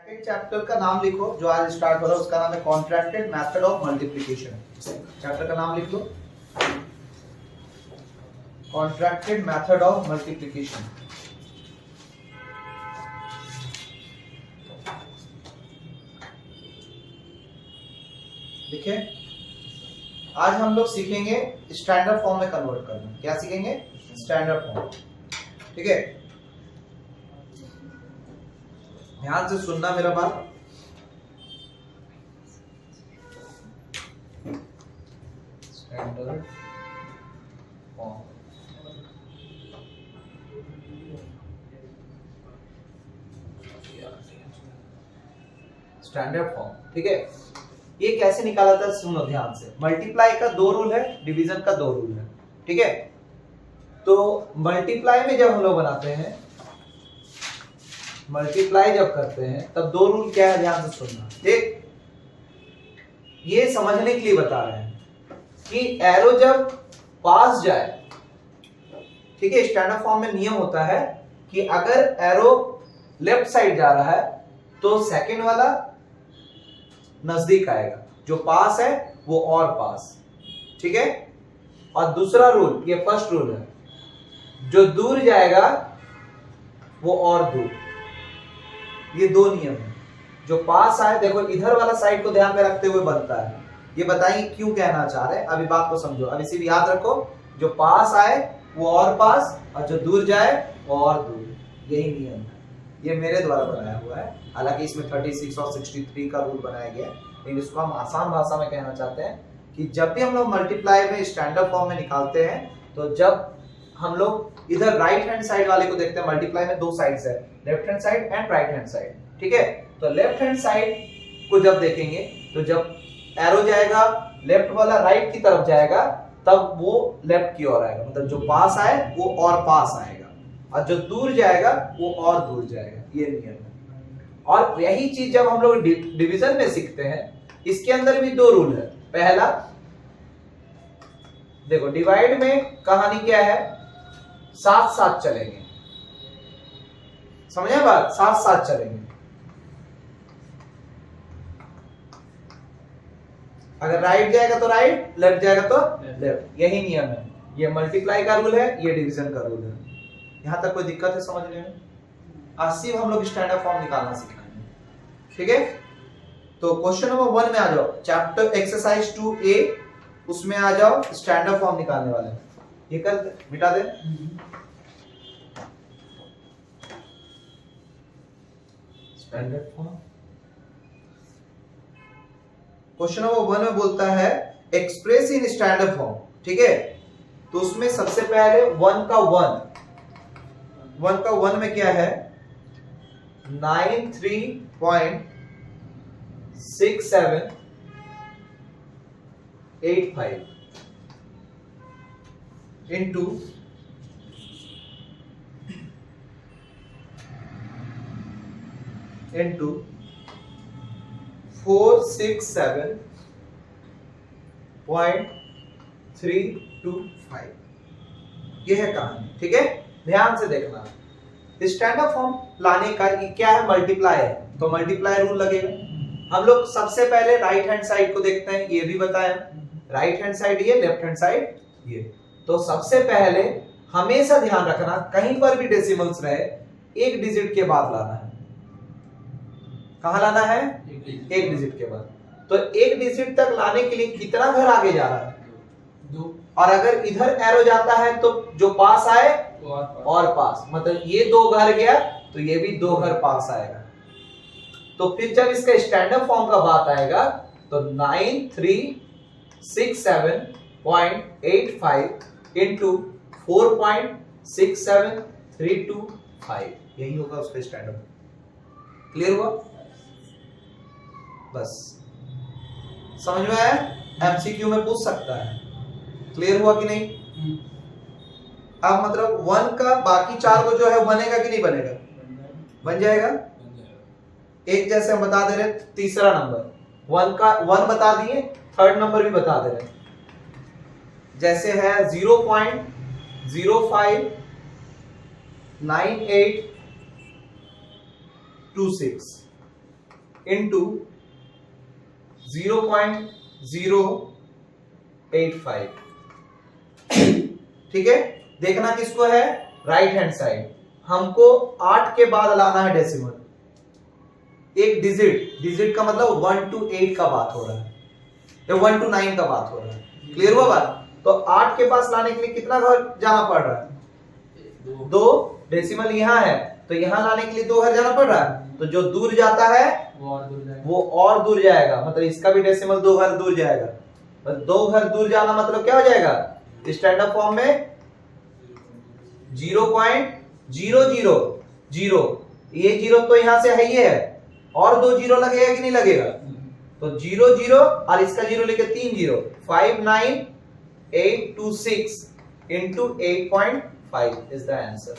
Second chapter का नाम लिखो जो आज स्टार्ट हो रहा है, उसका नाम है contracted method of multiplication. Chapter का नाम लिख लो, कॉन्ट्रैक्टेड मेथड ऑफ मल्टीप्लिकेशन। देखिए, आज हम लोग सीखेंगे स्टैंडर्ड फॉर्म में कन्वर्ट करना। क्या सीखेंगे? Standard form. ठीक है, ध्यान से सुनना मेरा बात। Standard form, standard form. ठीक है, ये कैसे निकाला था सुनो ध्यान से। मल्टीप्लाई का दो रूल है, डिवीजन का दो रूल है। ठीक है, तो मल्टीप्लाई में जब हम लोग बनाते हैं, मल्टीप्लाई जब करते हैं तब दो रूल क्या है, ध्यान से सुनना। ठीक, ये समझने के लिए बता रहे हैं कि एरो जब पास जाए, ठीक है, स्टैंडर्ड फॉर्म में नियम होता है कि अगर एरो लेफ्ट साइड जा रहा है तो सेकंड वाला नजदीक आएगा, जो पास है वो और पास। ठीक है, और दूसरा रूल, ये फर्स्ट रूल है, जो दूर जाएगा वो और दूर। ये दो नियम है। जो पास आए, देखो इधर वाला साइड को ध्यान में रखते हुए बनता है। ये बताइए क्यों कहना चाह रहे हैं, अभी बात को समझो। अभी सिर्फ याद रखो, जो पास आए वो और पास, और जो दूर जाए वो और दूर। यही नियम है, ये मेरे द्वारा बनाया हुआ है। हालांकि इसमें 36 और 63 का रूल बनाया गया है, लेकिन इसको हम आसान भाषा में कहना चाहते हैं कि जब भी हम लोग मल्टीप्लाई में स्टैंडर्ड फॉर्म में निकालते हैं, तो जब हम लोग इधर राइट हैंड साइड वाले को देखते हैं, मल्टीप्लाई में दो साइड्स है, left hand side and right hand side. ठीक है, तो लेफ्ट हैंड साइड को जब देखेंगे तो जब एरो जाएगा लेफ्ट वाला राइट की तरफ जाएगा, तब वो लेफ्ट की ओर आएगा, मतलब जो पास आए वो और पास आएगा, और जो दूर जाएगा वो और दूर जाएगा। ये नियम है। और यही चीज जब हम लोग डिवीजन में सीखते हैं, इसके अंदर भी दो रूल है। पहला, देखो डिवाइड में कहानी क्या है, साथ साथ चलेंगे। समझे बात? साथ साथ चलेंगे। अगर राइट जाएगा तो राइट, लेफ्ट जाएगा तो लेफ्ट। यही नियम है। ये मल्टीप्लाई का रूल है, ये डिवीजन का रूल है। यहां तक कोई दिक्कत है समझने में? आज सिर्फ हम लोग स्टैंडर्ड फॉर्म निकालना सीखना है। ठीक है, तो क्वेश्चन नंबर 1 में आ जाओ, चैप्टर एक्सरसाइज 2A, उसमें आ जाओ, स्टैंडर्ड फॉर्म निकालने वाले। ये कर मिटा दे। स्टैंडर्ड फॉर्म क्वेश्चन नंबर 1 में बोलता है एक्सप्रेस इन स्टैंडर्ड फॉर्म। ठीक है, तो उसमें सबसे पहले 1 का 1 में क्या है, 93.6785 into 467.325। ये है कहानी। ठीक है, ध्यान से देखना। स्टैंडर्ड फॉर्म लाने का क्या है, मल्टीप्लाई है, तो मल्टीप्लाई रूल लगेगा। हम लोग सबसे पहले राइट हैंड साइड को देखते हैं, ये भी बताया, राइट हैंड साइड ये, लेफ्ट हैंड साइड ये। तो सबसे पहले हमेशा ध्यान रखना, कहीं पर भी डेसिमल्स रहे, एक डिजिट के बाद लाना है। कहां लाना है? एक डिजिट के बाद। तो एक डिजिट तक लाने के लिए कितना घर आगे जा रहा है? 2। और अगर इधर एरो जाता है तो जो पास आए और पास, मतलब ये 2 घर गया तो ये भी 2 घर पास आएगा। तो फिर जब इसका स्टैंडर्ड फॉर्म का बात आएगा तो 9367.85 into 4.67325, यही होगा उसका स्टैंडर्ड। क्लियर हुआ? बस समझ में आया? एमसीक्यू में पूछ सकता है। क्लियर हुआ कि नहीं? अब मतलब 1 का बाकी 4 को जो है बनेगा कि नहीं बनेगा? बन जाएगा। एक जैसे हम बता दे रहे, तीसरा नंबर 1 का 1 बता दिए, थर्ड नंबर भी बता दे रहे, जैसे है 0.059826। इंटू 0.085। ठीक है, देखना किसको है, राइट हैंड साइड। हमको 8 के बाद लाना है डेसिमल, एक डिजिट का मतलब 1 to 8 का बात हो रहा है या 1 to 9 का बात हो रहा है। क्लियर हुआ बात? तो 8 के पास लाने के लिए कितना घर जाना पड़ रहा है, 2। डेसिमल यहाँ है तो यहाँ लाने के लिए 2 घर जाना पड़ रहा है, तो जो दूर जाता है वो और दूर जाएगा, मतलब इसका भी डेसिमल 2 घर दूर जाएगा। 2 घर दूर जाना मतलब क्या हो जाएगा, स्टैंडर्ड फॉर्म में 0.000। ये 0 तो यहां से है, ये है, और 2 0 लगेगा कि नहीं लगेगा, तो 0 0 और इसका 0 लेके 3 0, 59826 into 8.5 is the answer।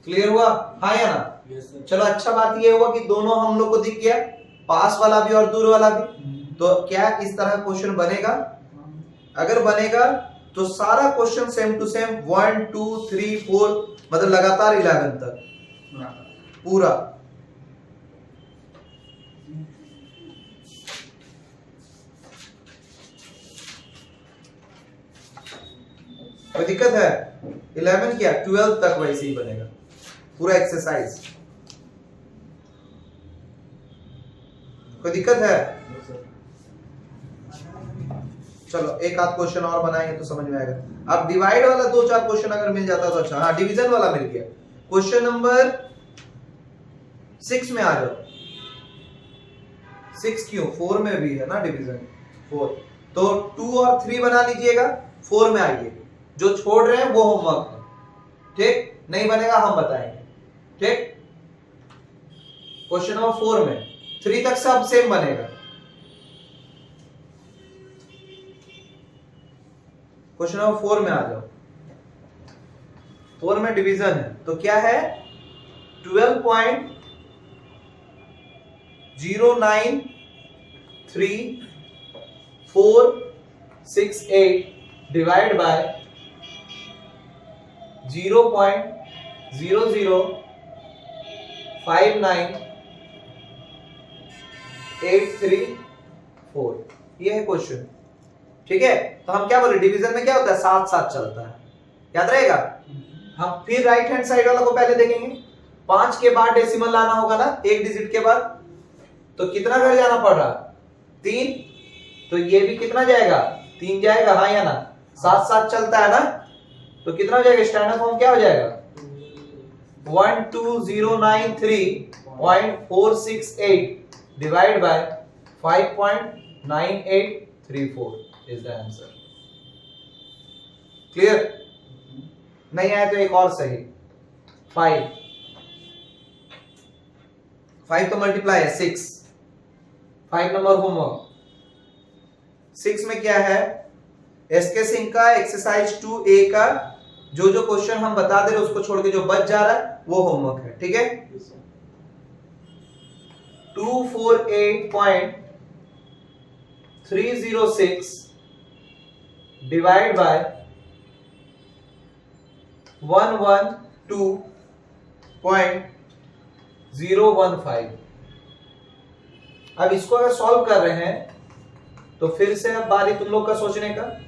Clear हुआ? हाँ या ना? yes, चलो, अच्छा बात ये हुआ कि दोनों हम लोग को दिख गया, पास वाला भी और दूर वाला भी। तो क्या इस तरह क्वेश्चन बनेगा? अगर बनेगा तो सारा क्वेश्चन सेम टू सेम 1 2 3 4 मतलब लगातार 11 तक पूरा। कोई दिक्कत है? 11 क्या 12 तक वैसे ही बनेगा पूरा एक्सरसाइज। कोई दिक्कत है? चलो एक आध क्वेश्चन और बनाएंगे तो समझ में आएगा। अब डिवाइड वाला 2-4 क्वेश्चन अगर मिल जाता तो अच्छा। हाँ, डिवीजन वाला मिल गया। क्वेश्चन नंबर 6 में आ जाओ। 6 क्यों, 4 में भी है ना डिवीजन, 4। तो 2 और 3 बना लीजिएगा, 4 में आइए। जो छोड़ रहे हैं वो होमवर्क है, ठीक? नहीं बनेगा हम बताएंगे, ठीक? क्वेश्चन नंबर 4 में 3 तक सब सेम बनेगा। क्वेश्चन नंबर 4 में आ जाओ। 4 में डिवीजन है तो क्या है, 12.09348 डिवाइड बाय 0.0059834। ये है क्वेश्चन, ठीक है? तो हम क्या बोले, डिवीजन में क्या होता है, साथ साथ चलता है, याद रहेगा। हम फिर राइट हैंड साइड वाला को पहले देखेंगे। 5 के बाद डेसिमल लाना होगा ना, एक डिजिट के बाद, तो कितना घर जाना पड़ रहा, 3। तो ये भी कितना जाएगा, 3 जाएगा, हाँ या ना? साथ साथ चलता है ना, तो कितना हो जाएगा, स्टैंडर्ड फॉर्म क्या हो जाएगा, 12093.468 divide by 5.9834 is the answer। Clear? नहीं आया तो एक और सही, 5 तो मल्टीप्लाई है 6। 5 नंबर होमवर्क। 6 में क्या है, एसके सिंह का एक्सरसाइज 2A का जो जो क्वेश्चन हम बता दे रहे उसको छोड़ के जो बच जा रहा है वो होमवर्क है, ठीक है? 248.306 डिवाइड बाय 112.015। अब इसको अगर सॉल्व कर रहे हैं तो फिर से अब बारी तुम लोग का सोचने का।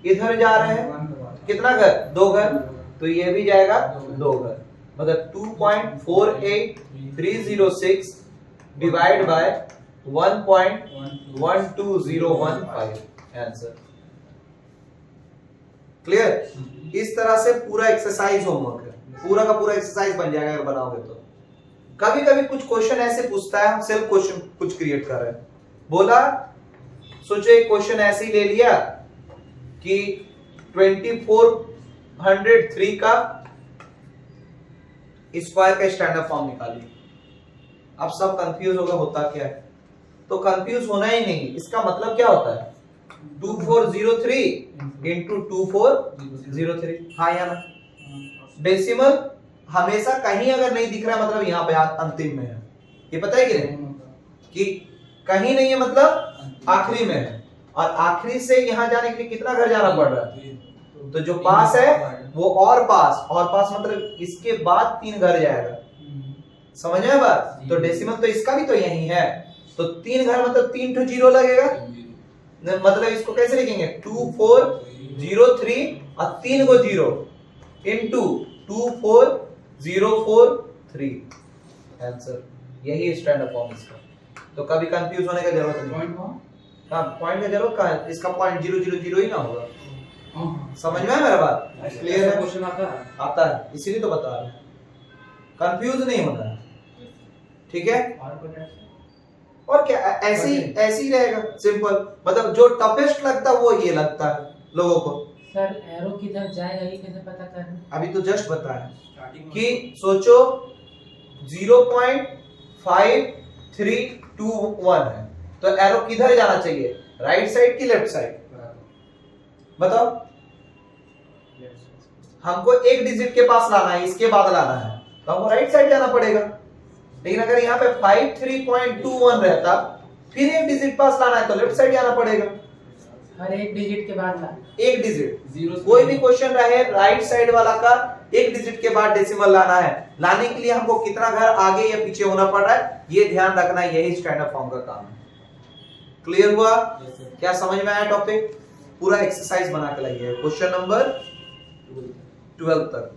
इधर जा रहे हैं कितना घर, 2 घर, तो ये भी जाएगा 2 घर, मतलब 2.48306 डिवाइड बाय 1.12015 आंसर। क्लियर? इस तरह से पूरा एक्सरसाइज होमवर्क है, पूरा का पूरा एक्सरसाइज बन जाएगा अगर बनाओगे तो। कभी कभी कुछ क्वेश्चन ऐसे पूछता है, हम सेल्फ क्वेश्चन कुछ क्रिएट कर रहे हैं, बोला सोचो एक क्वेश्चन ऐसे ही ले लिया कि 2403 का स्क्वायर का स्टैंडर्ड फॉर्म निकालिए। अब सब कंफ्यूज होगा होता क्या है, तो कंफ्यूज होना ही नहीं। इसका मतलब क्या होता है, 2403 इंटू 2403, हाँ या ना? डेसिमल हमेशा कहीं अगर नहीं दिख रहा है मतलब यहाँ पे अंतिम में है, ये पता है कि नहीं, कि कहीं नहीं है मतलब आखिरी में है, और आखिरी से यहाँ जाने के लिए कितना घर जाना पड़ रहा है, तो जो पास है वो और पास मतलब इसके बाद 3 घर जाएगा, समझ में बात? तो डेसिमल तो इसका भी तो यही है, तो 3 घर मतलब 3 तो 0 लगेगा, मतलब इसको कैसे लिखेंगे 2403 और 3 को 0 इनटू 24043 आंसर। यही स्टैंडर्ड फॉर्म इसका, तो कभी कंफ्यूज होने का जरूरत नहीं। हाँ पॉइंट का जरूरत कहाँ है, इसका पॉइंट 000 ही ना होगा। समझ में है मेरा बात? क्लियर है? क्वेश्चन आता है, इसीलिए तो बता रहे हैं, कंफ्यूज नहीं होना है, ठीक है? और क्या ऐसे ही रहेगा, सिंपल, मतलब जो टफेस्ट लगता है वो ये लगता है लोगों को। सर एरो किधर जाएगा ये कैसे पता करना? अभी तो जस्ट बताया कि सोचो 0.5321 है, तो एरो किधर जाना चाहिए, राइट साइड की लेफ्ट साइड? बताओ, हमको एक डिजिट के पास लाना है, इसके बाद लाना है, तो हमको राइट साइड जाना पड़ेगा। लेकिन अगर यहाँ पे 53.21 रहता, फिर एक डिजिट पास लाना है तो लेफ्ट साइड जाना पड़ेगा। हर एक डिजिट के बाद ला, एक डिजिट, कोई भी क्वेश्चन रहे राइट साइड वाला का एक डिजिट के बाद डेसिमल लाना है, लाने के लिए हमको कितना घर आगे या पीछे होना पड़ रहा है, ये ध्यान रखना है, यही स्टैंडर्ड फॉर्म का काम है। क्लियर हुआ? क्या समझ में आया टॉपिक? पूरा एक्सरसाइज बना के लाइए क्वेश्चन नंबर 12 तक,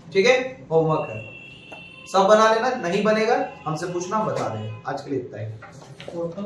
ठीक है? होमवर्क है, सब बना लेना, नहीं बनेगा हमसे पूछना, बता देंगे। आज के लिए इतना ही। फोटो